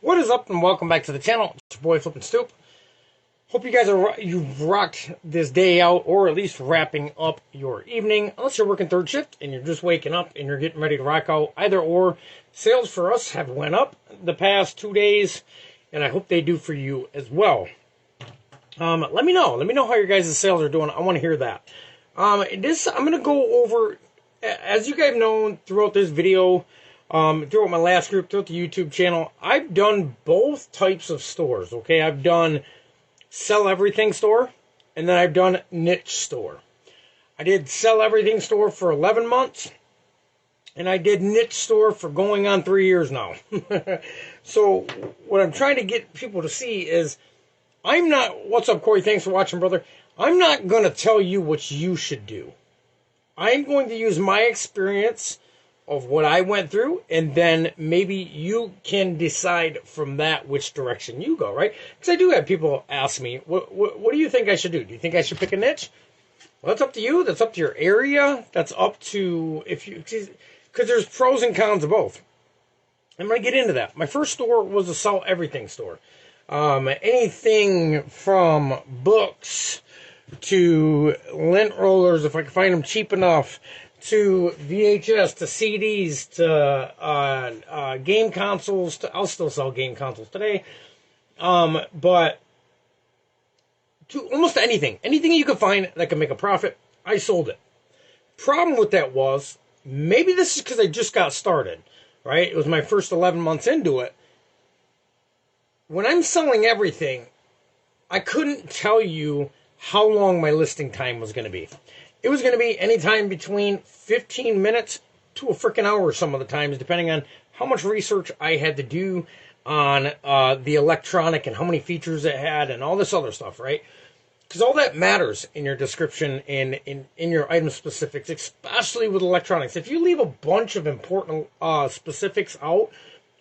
What is up, and welcome back to the channel. It's your boy Flippin' Stoop. Hope you guys you've rocked this day out, or at least wrapping up your evening. Unless you're working third shift and you're just waking up and you're getting ready to rock out. Either or, sales for us have went up the past 2 days, and I hope they do for you as well. Let me know how your guys' sales are doing. I want to hear that. I'm going to go over, as you guys know, throughout this video. Throughout my last group, throughout the YouTube channel, I've done both types of stores, okay? I've done sell everything store, and then I've done niche store. I did sell everything store for 11 months, and I did niche store for going on 3 years now. So what I'm trying to get people to see is, what's up, Corey? Thanks for watching, brother. I'm not going to tell you what you should do. I'm going to use my experience of what I went through, and then maybe you can decide from that which direction you go, right? Because I do have people ask me, what do you think I should do? Do you think I should pick a niche? Well, that's up to you. That's up to your area. That's up to, because there's pros and cons of both. I'm going to get into that. My first store was a sell everything store. Anything from books to lint rollers, if I can find them cheap enough, to VHS, to CDs, to game consoles. I'll still sell game consoles today. But to almost anything you could find that could make a profit, I sold it. Problem with that was, maybe this is because I just got started, right? It was my first 11 months into it. When I'm selling everything, I couldn't tell you how long my listing time was going to be. It was going to be anytime between 15 minutes to a freaking hour some of the times, depending on how much research I had to do on the electronic and how many features it had and all this other stuff, right? Because all that matters in your description and in your item specifics, especially with electronics. If you leave a bunch of important specifics out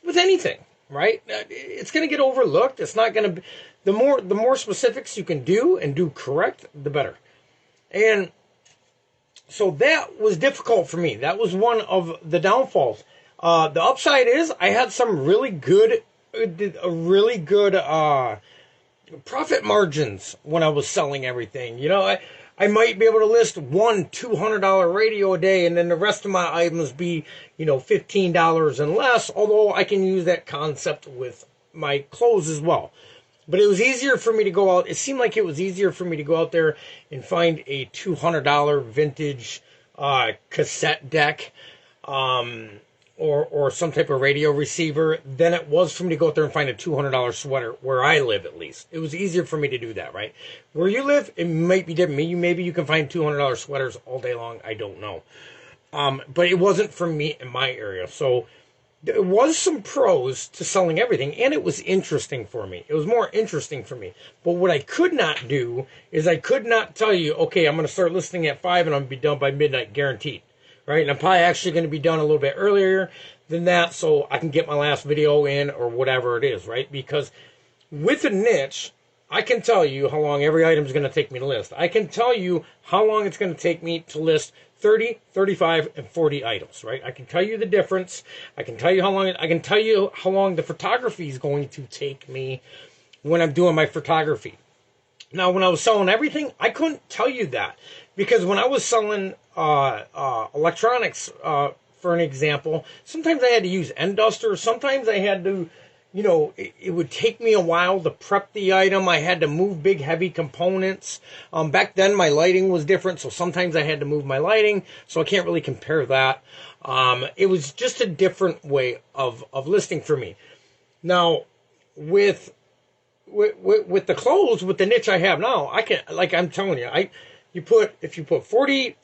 with anything, right, it's going to get overlooked. It's not going to be, the more specifics you can do and do correct, the better. And so that was difficult for me. That was one of the downfalls. The upside is I had some really good profit margins when I was selling everything. You know, I might be able to list one $200 radio a day, and then the rest of my items be, $15 and less, although I can use that concept with my clothes as well. But it was easier for me to go out. It seemed like it was easier for me to go out there and find a $200 vintage cassette deck or some type of radio receiver than it was for me to go out there and find a $200 sweater where I live, at least. It was easier for me to do that, right? Where you live, it might be different. Maybe you can find $200 sweaters all day long. I don't know. But it wasn't for me in my area. So there was some pros to selling everything, and it was interesting for me. It was more interesting for me. But what I could not do is I could not tell you, okay, I'm going to start listing at 5 and I'm going to be done by midnight, guaranteed. Right? And I'm probably actually going to be done a little bit earlier than that so I can get my last video in or whatever it is, right? Because with a niche, I can tell you how long every item is going to take me to list. I can tell you how long it's going to take me to list 30, 35, and 40 items, right? I can tell you the difference. I can tell you how long the photography is going to take me when I'm doing my photography. Now, when I was selling everything, I couldn't tell you that, because when I was selling electronics, for an example, sometimes I had to use end duster. Sometimes I had to, it would take me a while to prep the item. I had to move big, heavy components. Back then, my lighting was different, so sometimes I had to move my lighting, so I can't really compare that. It was just a different way of listing for me. Now, with the clothes, with the niche I have now, I can, like I'm telling you, if you put 40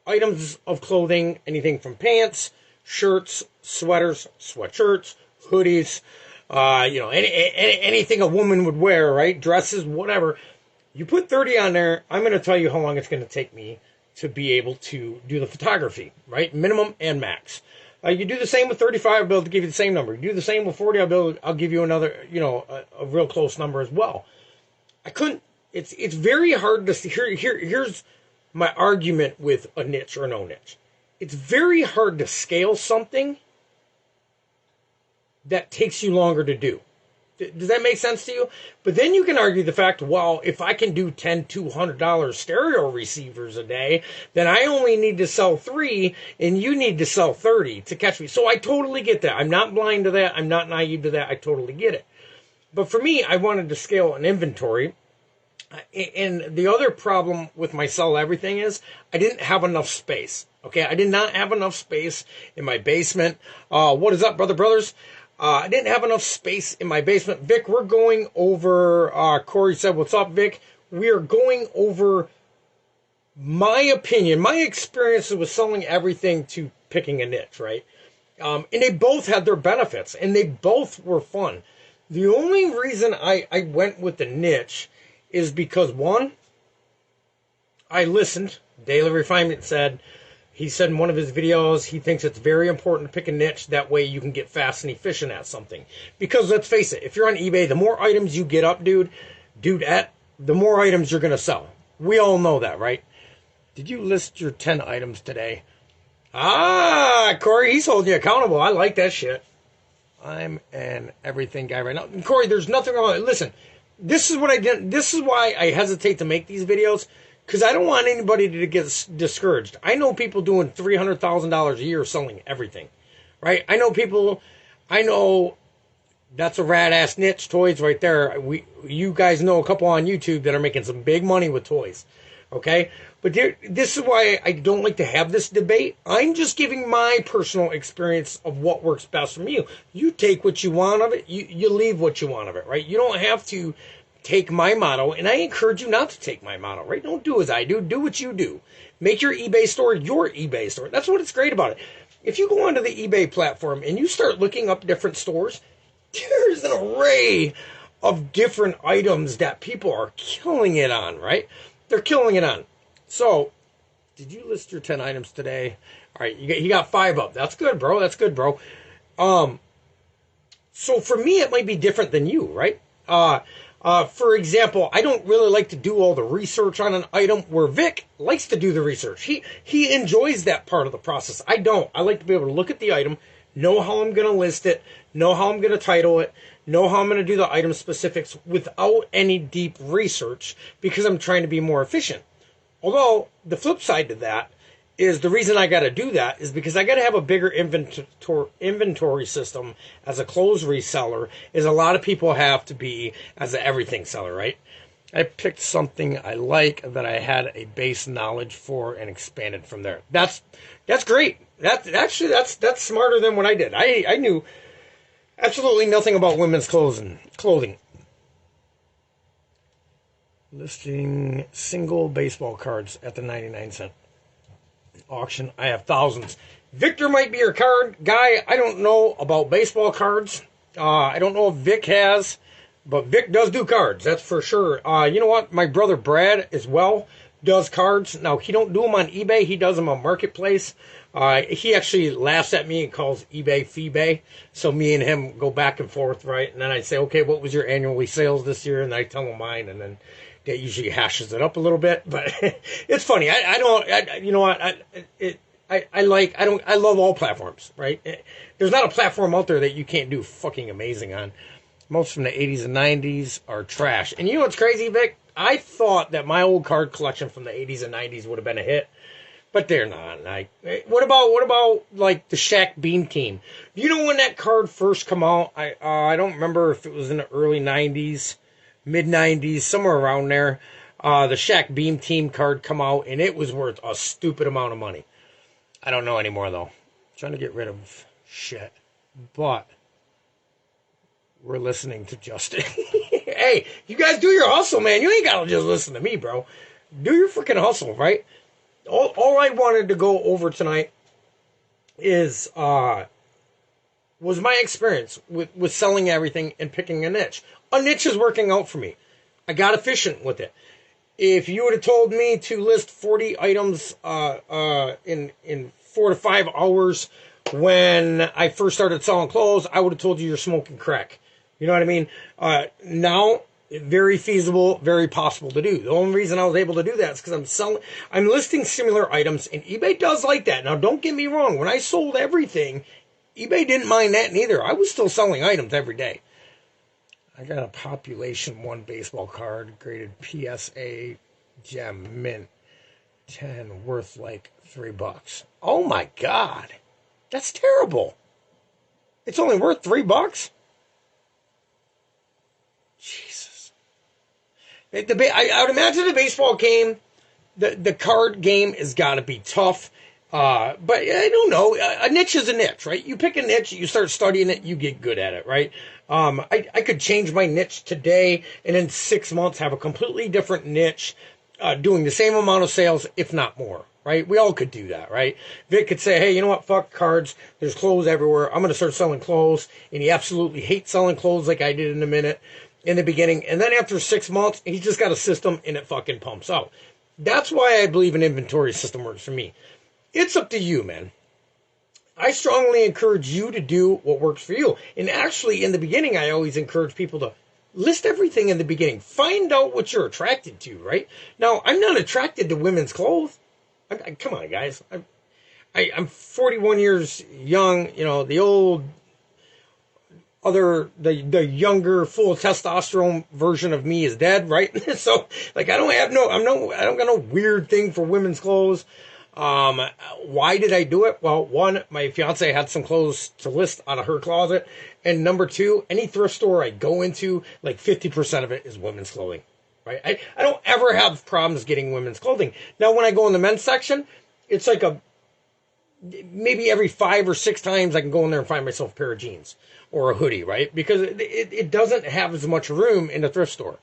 items of clothing, anything from pants, shirts, sweaters, sweatshirts, hoodies, anything a woman would wear, right? Dresses, whatever. You put 30 on there, I'm going to tell you how long it's going to take me to be able to do the photography, right? Minimum and max. You do the same with 35, I'll be able to give you the same number. You do the same with 40, I'll give you another, a real close number as well. I couldn't, it's very hard to see. Here's my argument with a niche or no niche. It's very hard to scale something that takes you longer to do. Does that make sense to you? But then you can argue the fact, well, if I can do $200 stereo receivers a day, then I only need to sell 3 and you need to sell 30 to catch me. So I totally get that. I'm not blind to that. I'm not naive to that. I totally get it. But for me, I wanted to scale an inventory. And the other problem with my sell everything is I didn't have enough space. Okay, I did not have enough space in my basement. What is up, brothers? I didn't have enough space in my basement. Vic, we're going over, Corey said, what's up, Vic? We are going over my opinion, my experiences with selling everything to picking a niche, right? And they both had their benefits, and they both were fun. The only reason I went with the niche is because, one, I listened. Daily Refinement said, he said in one of his videos, he thinks it's very important to pick a niche. That way you can get fast and efficient at something. Because let's face it, if you're on eBay, the more items you get up, the more items you're going to sell. We all know that, right? Did you list your 10 items today? Corey, he's holding you accountable. I like that shit. I'm an everything guy right now. And Corey, there's nothing wrong with it. Listen, this is what I did. This is why I hesitate to make these videos. Because I don't want anybody to get discouraged. I know people doing $300,000 a year selling everything, right? I know that's a rad-ass niche, toys right there. You guys know a couple on YouTube that are making some big money with toys, okay? But this is why I don't like to have this debate. I'm just giving my personal experience of what works best for you. You take what you want of it. You leave what you want of it, right? You don't have to take my motto, and I encourage you not to take my motto, right? Don't do as I do. Do what you do. Make your eBay store your eBay store. That's what it's great about it. If you go onto the eBay platform and you start looking up different stores, there's an array of different items that people are killing it on, right? They're killing it on. So, did you list your 10 items today? All right, you got 5 up. That's good, bro. That's good, bro. So for me, it might be different than you, right? For example, I don't really like to do all the research on an item where Vic likes to do the research. He enjoys that part of the process. I don't. I like to be able to look at the item, know how I'm going to list it, know how I'm going to title it, know how I'm going to do the item specifics without any deep research because I'm trying to be more efficient. Although, the flip side to that is the reason I got to do that is because I got to have a bigger inventory system as a clothes reseller, is a lot of people have to be as an everything seller, right? I picked something I like that I had a base knowledge for and expanded from there. That's great. That's smarter than what I did. I knew absolutely nothing about women's clothing. Listing single baseball cards at the 99cent auction. I have thousands. Victor might be your card guy. I don't know about baseball cards. I don't know if Vic has, but Vic does do cards. That's for sure. You know what? My brother Brad as well does cards. Now, he don't do them on eBay. He does them on Marketplace. He actually laughs at me and calls eBay Feebay. So me and him go back and forth, right? And then I say, okay, what was your annually sales this year? And I tell him mine, and then that usually hashes it up a little bit, but it's funny. I love all platforms, right? There's not a platform out there that you can't do fucking amazing on. Most from the 80s and 90s are trash. And you know what's crazy, Vic? I thought that my old card collection from the 80s and 90s would have been a hit, but they're not. Like, what about like the Shaq Beam Team? You know when that card first come out? I don't remember if it was in the early 90s. Mid-90s, somewhere around there, the Shaq Beam Team card come out, and it was worth a stupid amount of money. I don't know anymore, though. I'm trying to get rid of shit. But we're listening to Justin. Hey, you guys do your hustle, man. You ain't got to just listen to me, bro. Do your freaking hustle, right? All I wanted to go over tonight is was my experience with selling everything and picking a niche. A niche is working out for me. I got efficient with it. If you would have told me to list 40 items in 4 to 5 hours when I first started selling clothes, I would have told you you're smoking crack. You know what I mean? Now, very feasible, very possible to do. The only reason I was able to do that is because I'm listing similar items, and eBay does like that. Now, don't get me wrong. When I sold everything, eBay didn't mind that neither. I was still selling items every day. I got a Population 1 baseball card, graded PSA Gem Mint 10, worth like $3. Oh my God. That's terrible. It's only worth $3? Jesus. I would imagine the baseball game, the card game has got to be tough. But I don't know. A niche is a niche, right? You pick a niche, you start studying it, you get good at it, right? I could change my niche today and in 6 months have a completely different niche, doing the same amount of sales, if not more, right? We all could do that, right? Vic could say, hey, you know what? Fuck cards. There's clothes everywhere. I'm going to start selling clothes. And he absolutely hates selling clothes like I did in the beginning. And then after 6 months, he's just got a system and it fucking pumps out. That's why I believe an inventory system works for me. It's up to you, man. I strongly encourage you to do what works for you. And actually, in the beginning, I always encourage people to list everything in the beginning. Find out what you're attracted to, right? Now, I'm not attracted to women's clothes. Come on, guys. I'm 41 years young. You know, the old the younger, full of testosterone version of me is dead, right? So, like, I don't got no weird thing for women's clothes. Why did I do it? Well, one, my fiance had some clothes to list out of her closet. And number two, any thrift store I go into, like 50% of it is women's clothing, right? I don't ever have problems getting women's clothing. Now, when I go in the men's section, it's like maybe every 5 or 6 times I can go in there and find myself a pair of jeans or a hoodie, right? Because it doesn't have as much room in the thrift store.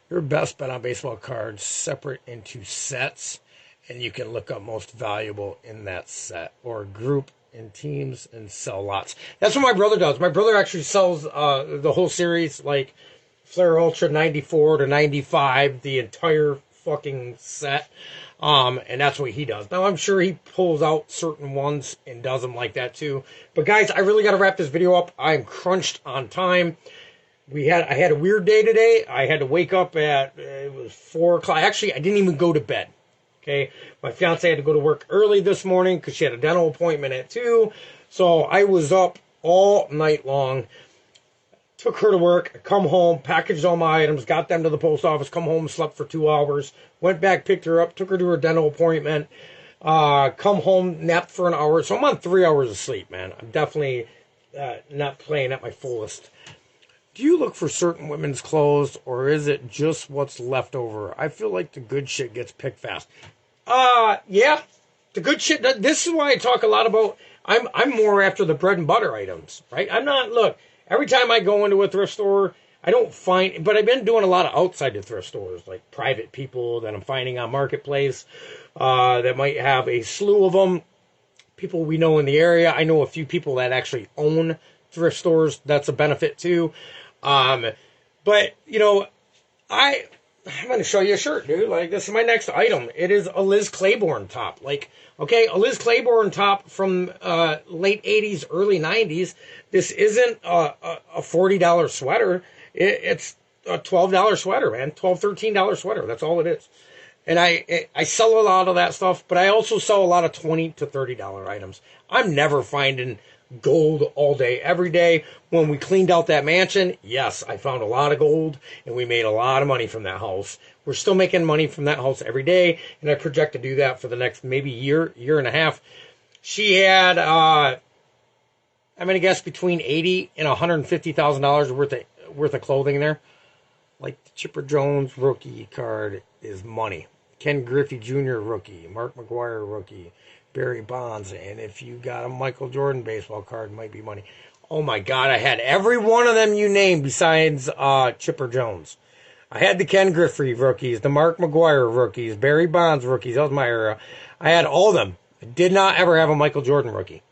Your best bet on baseball cards, separate into sets. And you can look up most valuable in that set or group in teams and sell lots. That's what my brother does. My brother actually sells the whole series, like Flair Ultra 94 to 95, the entire fucking set. And that's what he does. Now, I'm sure he pulls out certain ones and does them like that too. But guys, I really got to wrap this video up. I'm crunched on time. I had a weird day today. I had to wake up at, it was 4 o'clock. Actually, I didn't even go to bed. Okay, my fiance had to go to work early this morning because she had a dental appointment at 2. So I was up all night long. Took her to work, come home, packaged all my items, got them to the post office, come home, slept for 2 hours, went back, picked her up, took her to her dental appointment, come home, napped for an hour. So I'm on 3 hours of sleep, man. I'm definitely not playing at my fullest. Do you look for certain women's clothes, or is it just what's left over? I feel like the good shit gets picked fast. Yeah, the good shit. This is why I talk a lot about. I'm more after the bread and butter items, right? I'm not. Look, every time I go into a thrift store, I don't find. But I've been doing a lot of outside the thrift stores, like private people that I'm finding on Marketplace, that might have a slew of them. People we know in the area. I know a few people that actually own thrift stores. That's a benefit too. But you know, I'm going to show you a shirt, dude. Like, this is my next item. It is a Liz Claiborne top. Like, okay, a Liz Claiborne top from late 80s, early 90s. This isn't a $40 sweater. It's a $12 sweater, man. $12, $13 sweater. That's all it is. And I sell a lot of that stuff, but I also sell a lot of $20 to $30 items. I'm never finding gold all day, every day. When we cleaned out that mansion, yes, I found a lot of gold, and we made a lot of money from that house. We're still making money from that house every day, and I project to do that for the next maybe year and a half. She had, I'm going to guess between $80,000 and $150,000 worth of clothing there. Like the Chipper Jones rookie card is money. Ken Griffey Jr. rookie, Mark McGwire rookie, Barry Bonds, and if you got a Michael Jordan baseball card, it might be money. Oh my God, I had every one of them you named besides Chipper Jones. I had the Ken Griffey rookies, the Mark McGwire rookies, Barry Bonds rookies. That was my era. I had all of them. I did not ever have a Michael Jordan rookie.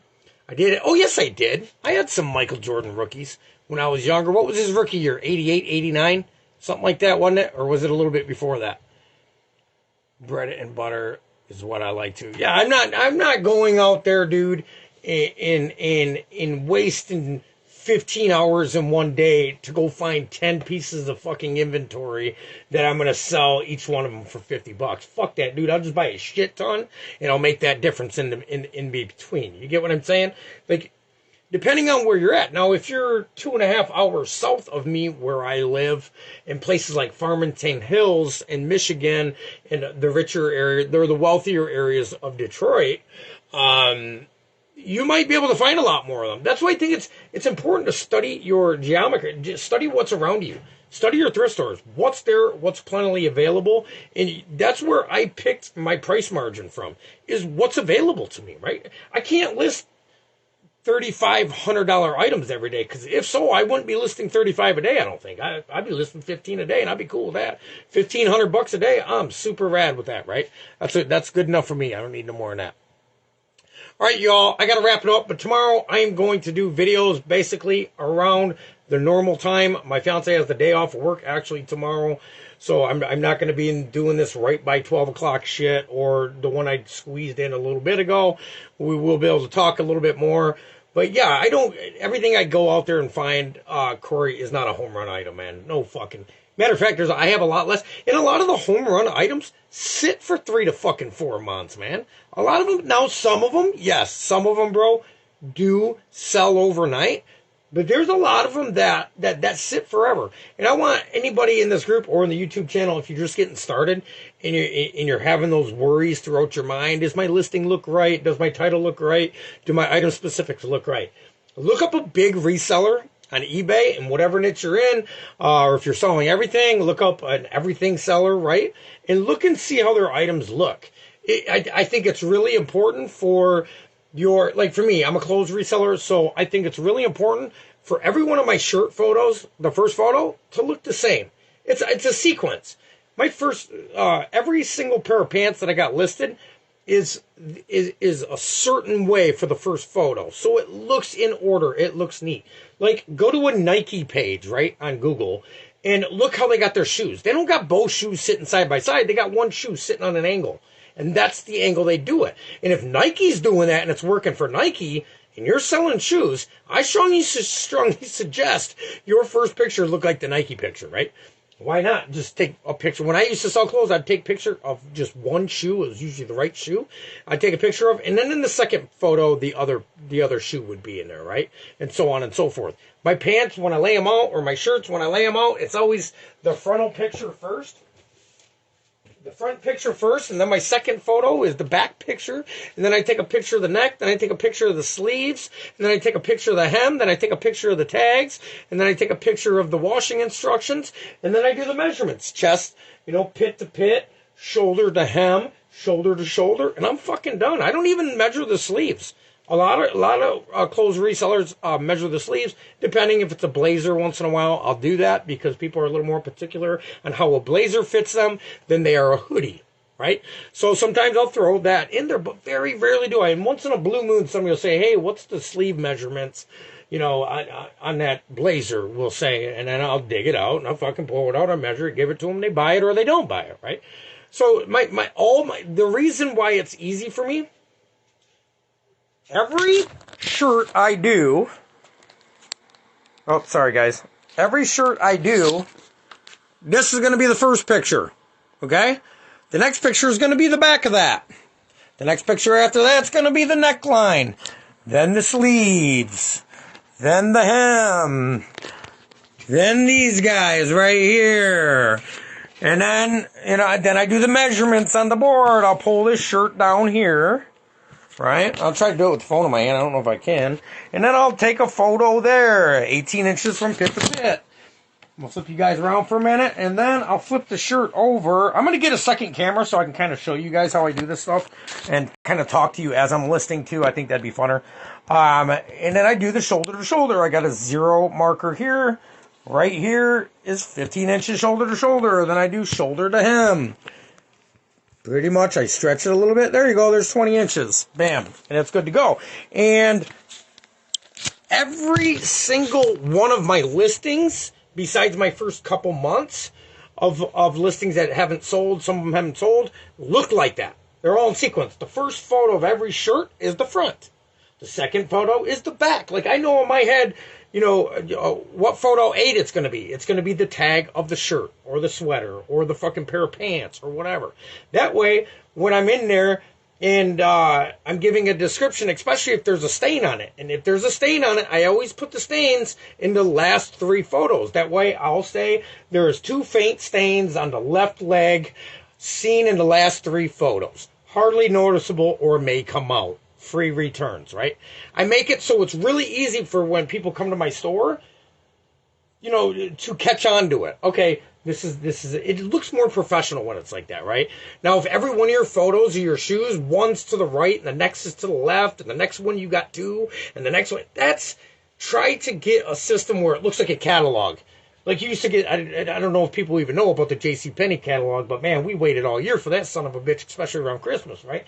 I did. Oh, yes, I did. I had some Michael Jordan rookies when I was younger. What was his rookie year? 88, 89? Something like that, wasn't it? Or was it a little bit before that? Bread and butter is what I like to. Yeah, I'm not going out there, dude, in wasting 15 hours in one day to go find 10 pieces of fucking inventory that I'm going to sell each one of them for $50. Fuck that, dude. I'll just buy a shit ton and I'll make that difference in between. You get what I'm saying? Like, depending on where you're at. Now, if you're 2.5 hours south of me where I live, in places like Farmington Hills in Michigan, and the richer area, they're the wealthier areas of Detroit, you might be able to find a lot more of them. That's why I think it's important to study your geometry, just study what's around you. Study your thrift stores. What's there, what's plentifully available. And that's where I picked my price margin from, is what's available to me, right? I can't list $3,500 items every day, because if so, I wouldn't be listing 35 a day, I don't think. I'd be listing 15 a day, and I'd be cool with that. $1,500 a day, I'm super rad with that, right? That's good enough for me. I don't need no more than that. All right, y'all, I got to wrap it up, but tomorrow I am going to do videos basically around the normal time. My fiance has the day off of work actually tomorrow, so I'm not going to be doing this right by 12 o'clock shit or the one I squeezed in a little bit ago. We will be able to talk a little bit more. But yeah, everything I go out there and find, Corey, is not a home run item, man. No fucking. Matter of fact, I have a lot less. And a lot of the home run items sit for 3 to fucking 4 months, man. A lot of them, now some of them, yes, some of them, bro, do sell overnight. But there's a lot of them that sit forever. And I want anybody in this group or in the YouTube channel, if you're just getting started and you're having those worries throughout your mind, does my listing look right? Does my title look right? Do my item specifics look right? Look up a big reseller on eBay and whatever niche you're in, or if you're selling everything, look up an everything seller, right? And look and see how their items look. I think it's really important for like for me, I'm a clothes reseller, so I think it's really important for every one of my shirt photos, the first photo, to look the same. It's a sequence. My first, every single pair of pants that I got listed is a certain way for the first photo. So it looks in order. It looks neat. Like, go to a Nike page, right, on Google, and look how they got their shoes. They don't got both shoes sitting side by side. They got one shoe sitting on an angle. And that's the angle they do it. And if Nike's doing that and it's working for Nike, and you're selling shoes, I strongly suggest your first picture look like the Nike picture, right? Why not just take a picture? When I used to sell clothes, I'd take a picture of just one shoe. It was usually the right shoe. I'd take a picture of, and then in the second photo, the other shoe would be in there, right? And so on and so forth. My pants, when I lay them out, or my shirts, when I lay them out, it's always the frontal picture first. The front picture first, and then my second photo is the back picture, and then I take a picture of the neck, then I take a picture of the sleeves, and then I take a picture of the hem, then I take a picture of the tags, and then I take a picture of the washing instructions, and then I do the measurements. Chest, pit to pit, shoulder to hem, shoulder to shoulder, and I'm fucking done. I don't even measure the sleeves. A lot of clothes resellers measure the sleeves, depending if it's a blazer. Once in a while, I'll do that because people are a little more particular on how a blazer fits them than they are a hoodie, right? So sometimes I'll throw that in there, but very rarely do I. And once in a blue moon, somebody will say, hey, what's the sleeve measurements, on that blazer, we'll say, and then I'll dig it out, and I'll fucking pull it out, I measure it, give it to them, they buy it or they don't buy it, right? So the reason why it's easy for me, every shirt I do, every shirt I do, this is going to be the first picture, okay? The next picture is going to be the back of that. The next picture after that's going to be the neckline, then the sleeves, then the hem, then these guys right here. And then, then I do the measurements on the board. I'll pull this shirt down here. Right? I'll try to do it with the phone in my hand. I don't know if I can. And then I'll take a photo there. 18 inches from pit to pit. We'll flip you guys around for a minute. And then I'll flip the shirt over. I'm going to get a second camera so I can kind of show you guys how I do this stuff. And kind of talk to you as I'm listening too. I think that'd be funner. And then I do the shoulder to shoulder. I got a 0 marker here. Right here is 15 inches shoulder to shoulder. Then I do shoulder to hem. Pretty much, I stretch it a little bit. There you go. There's 20 inches. Bam. And it's good to go. And every single one of my listings, besides my first couple months of listings that haven't sold, some of them haven't sold, look like that. They're all in sequence. The first photo of every shirt is the front. The second photo is the back. Like, I know in my head, what photo 8 it's going to be. It's going to be the tag of the shirt or the sweater or the fucking pair of pants or whatever. That way, when I'm in there And I'm giving a description, especially if there's a stain on it. And if there's a stain on it, I always put the stains in the last 3 photos. That way I'll say there is 2 faint stains on the left leg seen in the last 3 photos. Hardly noticeable or may come out. Free returns, right? I make it so it's really easy for when people come to my store, to catch on to it. Okay, this is it looks more professional when it's like that, right? Now, if every one of your photos of your shoes, one's to the right and the next is to the left, and the next one you got 2, and the next one, try to get a system where it looks like a catalog. Like you used to get, I don't know if people even know about the JCPenney catalog, but man, we waited all year for that son of a bitch, especially around Christmas, right?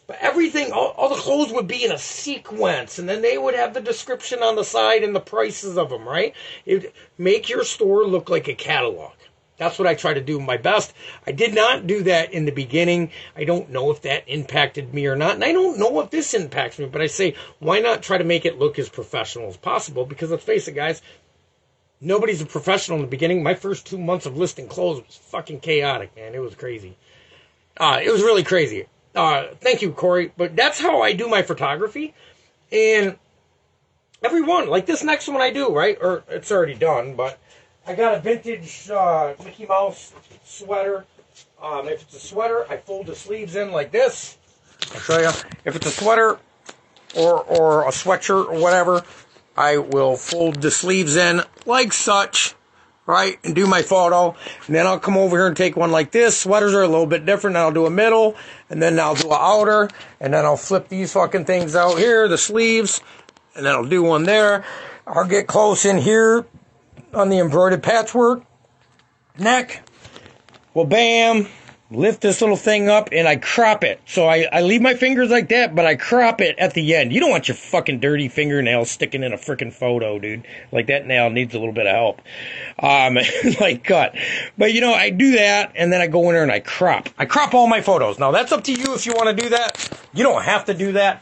But everything, all the clothes would be in a sequence, and then they would have the description on the side and the prices of them, right? Make your store look like a catalog. That's what I try to do my best. I did not do that in the beginning. I don't know if that impacted me or not, and I don't know if this impacts me, but I say, why not try to make it look as professional as possible? Because let's face it, guys, nobody's a professional in the beginning. My first 2 months of listing clothes was fucking chaotic, man. It was crazy. It was really crazy. Thank you, Corey. But that's how I do my photography. And every one, like this next one I do, right? Or it's already done, but I got a vintage Mickey Mouse sweater. If it's a sweater, I fold the sleeves in like this. I'll show you. If it's a sweater or a sweatshirt or whatever, I will fold the sleeves in like such, right, and do my photo. And then I'll come over here and take one like this. Sweaters are a little bit different. I'll do a middle, and then I'll do an outer, and then I'll flip these fucking things out here, the sleeves, and then I'll do one there. I'll get close in here on the embroidered patchwork neck. Well, bam, lift this little thing up, and I crop it. So I leave my fingers like that, but I crop it at the end. You don't want your fucking dirty fingernails sticking in a freaking photo, dude. Like, that nail needs a little bit of help. Like, cut. But, I do that, and then I go in there and I crop. I crop all my photos. Now, that's up to you if you want to do that. You don't have to do that.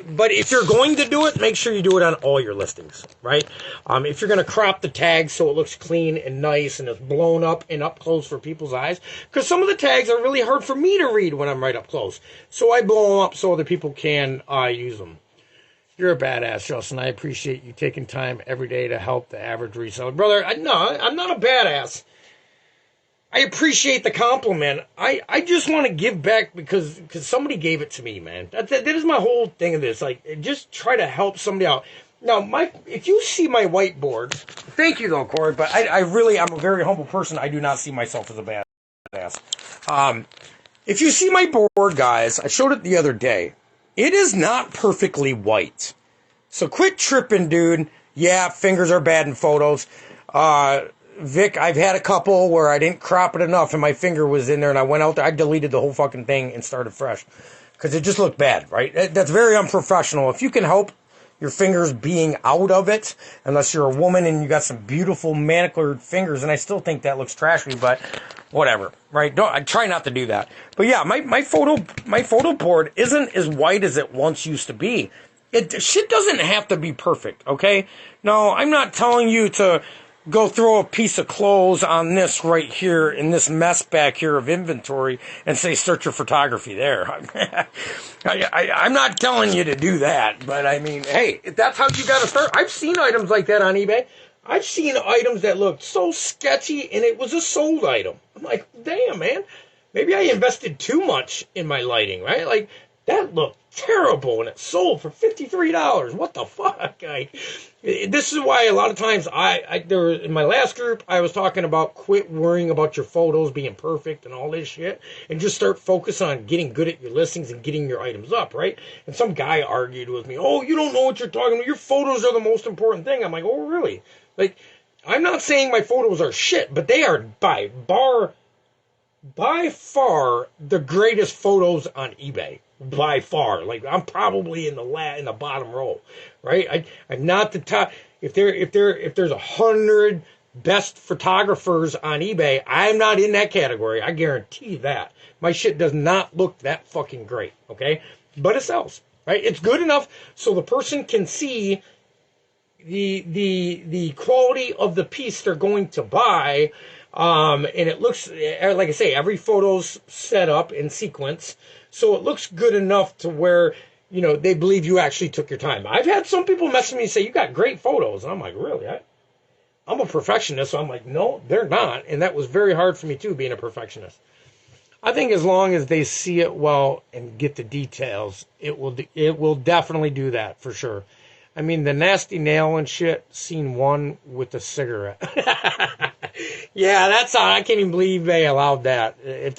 But if you're going to do it, make sure you do it on all your listings, right? If you're going to crop the tags so it looks clean and nice and it's blown up and up close for people's eyes, because some of the tags are really hard for me to read when I'm right up close. So I blow them up so other people can use them. You're a badass, Justin. I appreciate you taking time every day to help the average reseller. Brother, no, I'm not a badass. I appreciate the compliment. I just want to give back because somebody gave it to me, man. That is my whole thing of this. Like, just try to help somebody out. Now, if you see my whiteboard, thank you though, Corey, but I'm a very humble person. I do not see myself as a badass. If you see my board, guys, I showed it the other day. It is not perfectly white. So quit tripping, dude. Yeah, fingers are bad in photos. Vic, I've had a couple where I didn't crop it enough and my finger was in there and I went out there, I deleted the whole fucking thing and started fresh. Because it just looked bad, right? That's very unprofessional. If you can help your fingers being out of it, unless you're a woman and you got some beautiful manicured fingers, and I still think that looks trashy, but whatever, right? I try not to do that. But yeah, my photo board isn't as white as it once used to be. Shit doesn't have to be perfect, okay? No, I'm not telling you to go throw a piece of clothes on this right here in this mess back here of inventory and say, search your photography there. I'm not telling you to do that, but I mean, hey, if that's how you got to start. I've seen items like that on eBay. I've seen items that looked so sketchy and it was a sold item. I'm like, damn, man, maybe I invested too much in my lighting, right? Like, that looked terrible and it sold for $53. What the fuck? This is why a lot of times in my last group, I was talking about quit worrying about your photos being perfect and all this shit and just start focusing on getting good at your listings and getting your items up, right? And some guy argued with me, oh, you don't know what you're talking about. Your photos are the most important thing. I'm like, oh, really? Like, I'm not saying my photos are shit, but they are by far the greatest photos on eBay. By far, like I'm probably in the bottom row, right? I'm not the top. If there's 100 best photographers on eBay, I'm not in that category. I guarantee that my shit does not look that fucking great, okay? But it sells, right? It's good enough so the person can see the quality of the piece they're going to buy. And it looks, like I say, every photo's set up in sequence. So it looks good enough to where, they believe you actually took your time. I've had some people message me and say, you got great photos. And I'm like, really? I'm a perfectionist. So I'm like, no, they're not. And that was very hard for me too, being a perfectionist. I think as long as they see it well and get the details, it will definitely do that for sure. I mean, the nasty nail and shit, scene 1 with the cigarette. Yeah, that's on. I can't even believe eBay allowed that. If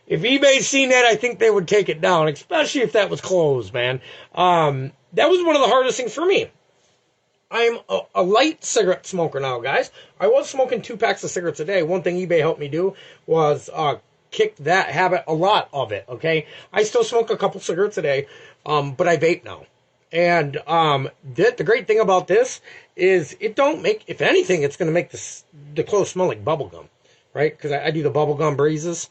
eBay's seen that, I think they would take it down, especially if that was closed, man. That was one of the hardest things for me. I'm a light cigarette smoker now, guys. I was smoking 2 packs of cigarettes a day. One thing eBay helped me do was kick that habit, a lot of it, okay? I still smoke a couple cigarettes a day, but I vape now. And the great thing about this is it don't make, if anything, it's going to make the clothes smell like bubblegum, right? Because I do the bubblegum breezes.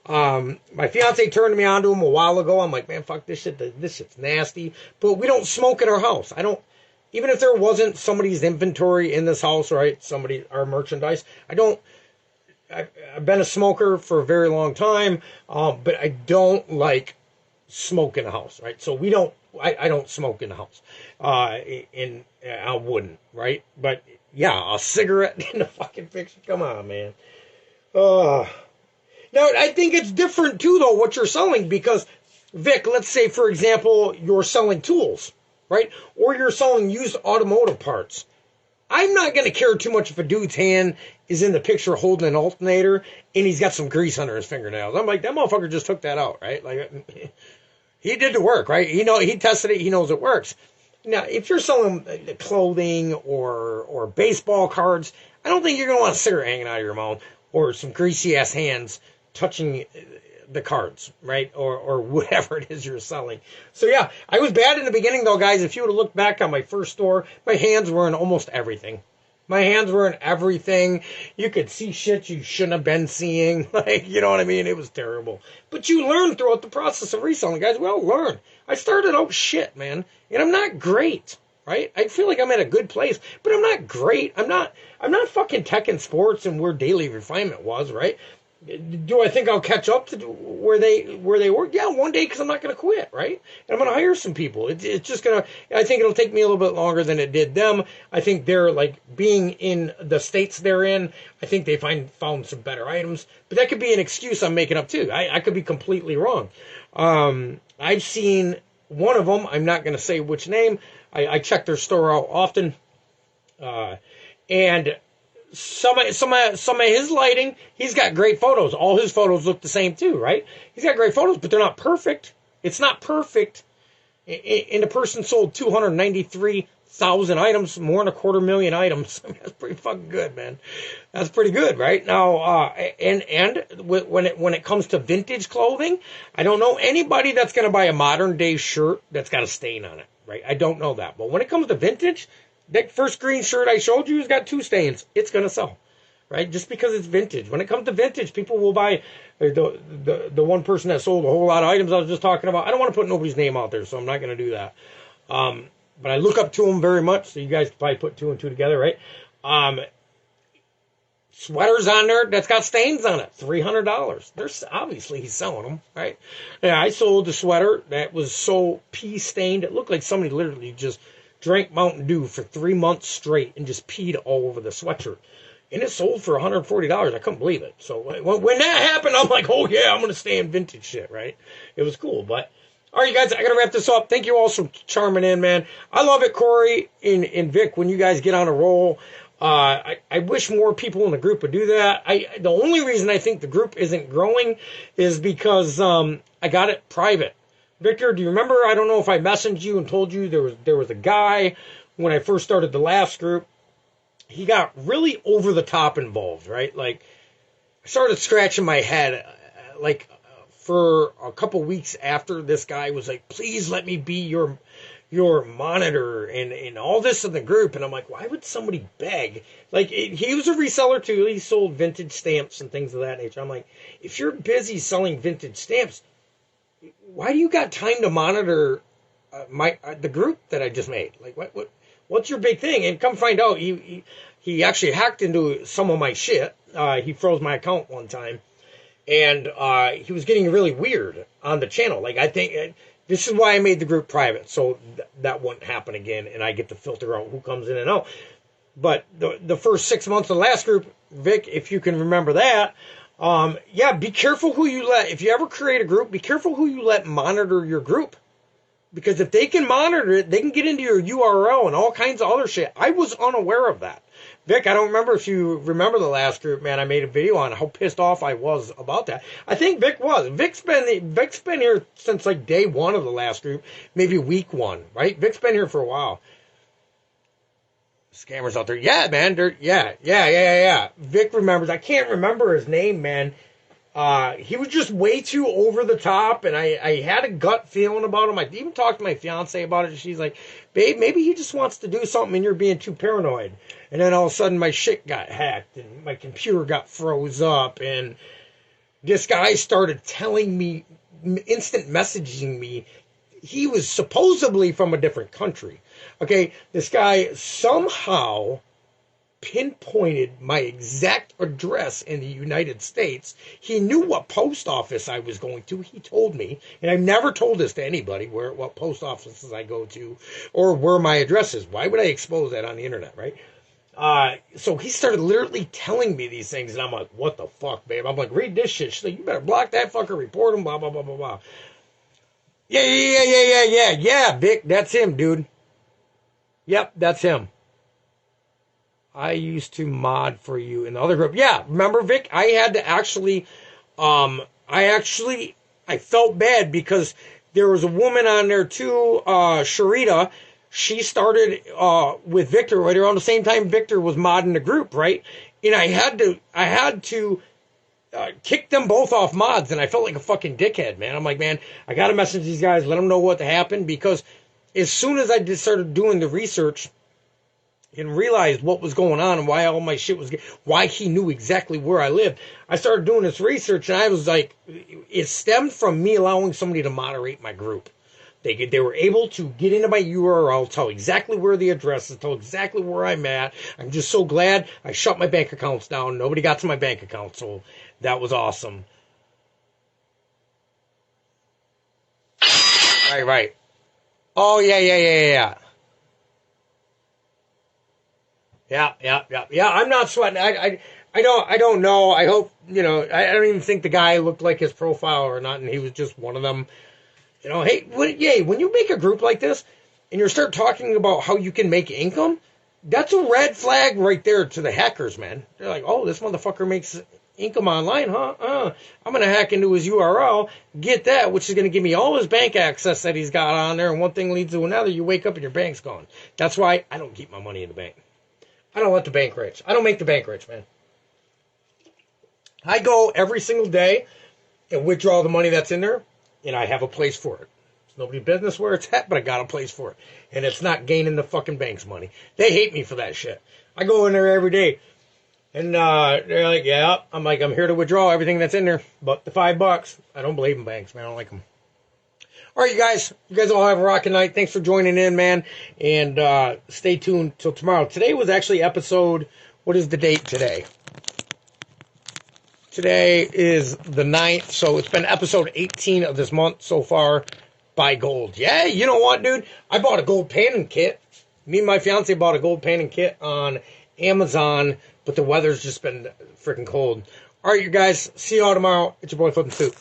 My fiance turned me on to them a while ago. I'm like, man, fuck this shit. This shit's nasty. But we don't smoke in our house. Even if there wasn't somebody's inventory in this house, right? Our merchandise. I've been a smoker for a very long time, but I don't like smoke in the house, right? So I don't smoke in the house. And I wouldn't, right? But yeah, a cigarette in the fucking picture. Come on, man. Now, I think it's different too, though, what you're selling, because Vic, let's say, for example, you're selling tools, right? Or you're selling used automotive parts. I'm not going to care too much if a dude's hand is in the picture holding an alternator and he's got some grease under his fingernails. I'm like, that motherfucker just took that out, right? Like, he did the work, right? He tested it. He knows it works. Now, if you're selling clothing or baseball cards, I don't think you're going to want a cigarette hanging out of your mouth or some greasy-ass hands touching the cards, right? Or whatever it is you're selling. So yeah, I was bad in the beginning though, guys. If you would have looked back on my first store, my hands were in almost everything. My hands were in everything. You could see shit you shouldn't have been seeing. Like, you know what I mean? It was terrible. But you learn throughout the process of reselling, guys. We all learn. I started out shit, man. And I'm not great, right? I feel like I'm at a good place, but I'm not great. I'm not fucking Tekken Sports and where Daily Refinement was, right? Do I think I'll catch up to where they were? Yeah, one day, because I'm not going to quit, right? And I'm going to hire some people. It's just going to, I think it'll take me a little bit longer than it did them. I think they're, like, being in the states they're in, I think they found some better items. But that could be an excuse I'm making up, too. I could be completely wrong. I've seen one of them, I'm not going to say which name. I check their store out often. And some of his lighting, he's got great photos. All his photos look the same too, right? He's got great photos, but they're not perfect. It's not perfect. And the person sold 293,000 items, more than 250,000 items. I mean, that's pretty fucking good, man. That's pretty good, right? Now, and when it comes to vintage clothing, I don't know anybody that's going to buy a modern day shirt that's got a stain on it, right? I don't know that. But when it comes to vintage, that first green shirt I showed you has got 2 stains. It's going to sell, right? Just because it's vintage. When it comes to vintage, people will buy the one person that sold a whole lot of items I was just talking about. I don't want to put nobody's name out there, so I'm not going to do that. But I look up to him very much, so you guys can probably put 2 and 2 together, right? Sweaters on there that's got stains on it, $300. There's obviously he's selling them, right? Yeah, I sold a sweater that was so pee stained, it looked like somebody literally just drank Mountain Dew for 3 months straight and just peed all over the sweatshirt. And it sold for $140. I couldn't believe it. So when that happened, I'm like, oh yeah, I'm going to stay in vintage shit, right? It was cool. But, all right, you guys, I got to wrap this up. Thank you all for charming in, man. I love it, Corey and Vic, when you guys get on a roll. I wish more people in the group would do that. The only reason I think the group isn't growing is because I got it private. Victor, do you remember? I don't know if I messaged you and told you there was a guy when I first started the last group. He got really over the top involved, right? Like, I started scratching my head, for a couple weeks after this guy was like, please let me be your monitor and all this in the group. And I'm like, why would somebody beg? Like, he was a reseller too. He sold vintage stamps and things of that nature. I'm like, if you're busy selling vintage stamps, why do you got time to monitor the group that I just made? Like, what's your big thing? And come find out, he actually hacked into some of my shit. he froze my account one time, and he was getting really weird on the channel. Like, I think this is why I made the group private, so that wouldn't happen again, and I get to filter out who comes in and out. But the first 6 months of the last group, Vic, if you can remember that, yeah, be careful who you let. If you ever create a group, be careful who you let monitor your group. Because if they can monitor it, they can get into your URL and all kinds of other shit. I was unaware of that. Vic, I don't remember if you remember the last group, man. I made a video on how pissed off I was about that. I think Vic was. Vic's been here since like day one of the last group, maybe week one, right? Vic's been here for a while. Scammers out there. Yeah, man. Yeah. Vic remembers. I can't remember his name, man. He was just way too over the top, and I had a gut feeling about him. I even talked to my fiance about it. She's like, babe, maybe he just wants to do something and you're being too paranoid. And then all of a sudden my shit got hacked and my computer got froze up, and this guy started telling me, instant messaging me. He was supposedly from a different country. Okay, this guy somehow pinpointed my exact address in the United States. He knew what post office I was going to. He told me, and I've never told this to anybody, what post offices I go to or where my address is. Why would I expose that on the internet, right? So he started literally telling me these things, and I'm like, what the fuck, babe? I'm like, read this shit. She's like, you better block that fucker, report him, blah, blah, blah, blah, blah. Yeah, Vic, that's him, dude. Yep, that's him. I used to mod for you in the other group. Yeah, remember, Vic? I had to actually, I felt bad because there was a woman on there too, Sharita. She started with Victor right around the same time Victor was modding the group, right? And I had to kick them both off mods, and I felt like a fucking dickhead, man. I'm like, man, I got to message these guys, let them know what happened, because as soon as I started doing the research and realized what was going on and why all my shit was, why he knew exactly where I lived, I started doing this research, and I was like, it stemmed from me allowing somebody to moderate my group. They were able to get into my URL, tell exactly where the address is, tell exactly where I'm at. I'm just so glad I shut my bank accounts down. Nobody got to my bank account, so that was awesome. Right. Oh, yeah. Yeah, I'm not sweating. I don't know. I hope, I don't even think the guy looked like his profile or not, and he was just one of them. Hey, when you make a group like this and you start talking about how you can make income, that's a red flag right there to the hackers, man. They're like, oh, this motherfucker makes income online, huh? I'm going to hack into his URL, get that, which is going to give me all his bank access that he's got on there, and one thing leads to another. You wake up and your bank's gone. That's why I don't keep my money in the bank. I don't let the bank rich. I don't make the bank rich, man. I go every single day and withdraw the money that's in there, and I have a place for it. It's nobody's business where it's at, but I got a place for it. And it's not gaining the fucking bank's money. They hate me for that shit. I go in there every day, and they're like, yeah. I'm like, I'm here to withdraw everything that's in there, but the $5, I don't believe in banks, man. I don't like them. All right, you guys all have a rocking night. Thanks for joining in, man. And stay tuned till tomorrow. Today was actually episode, what is the date today? Today is the 9th, so it's been episode 18 of this month so far. Buy gold. Yeah, you know what, dude? I bought a gold panning kit. Me and my fiance bought a gold panning kit on Amazon, but the weather's just been freaking cold. All right, you guys. See you all tomorrow. It's your boy Flippin' Stoop.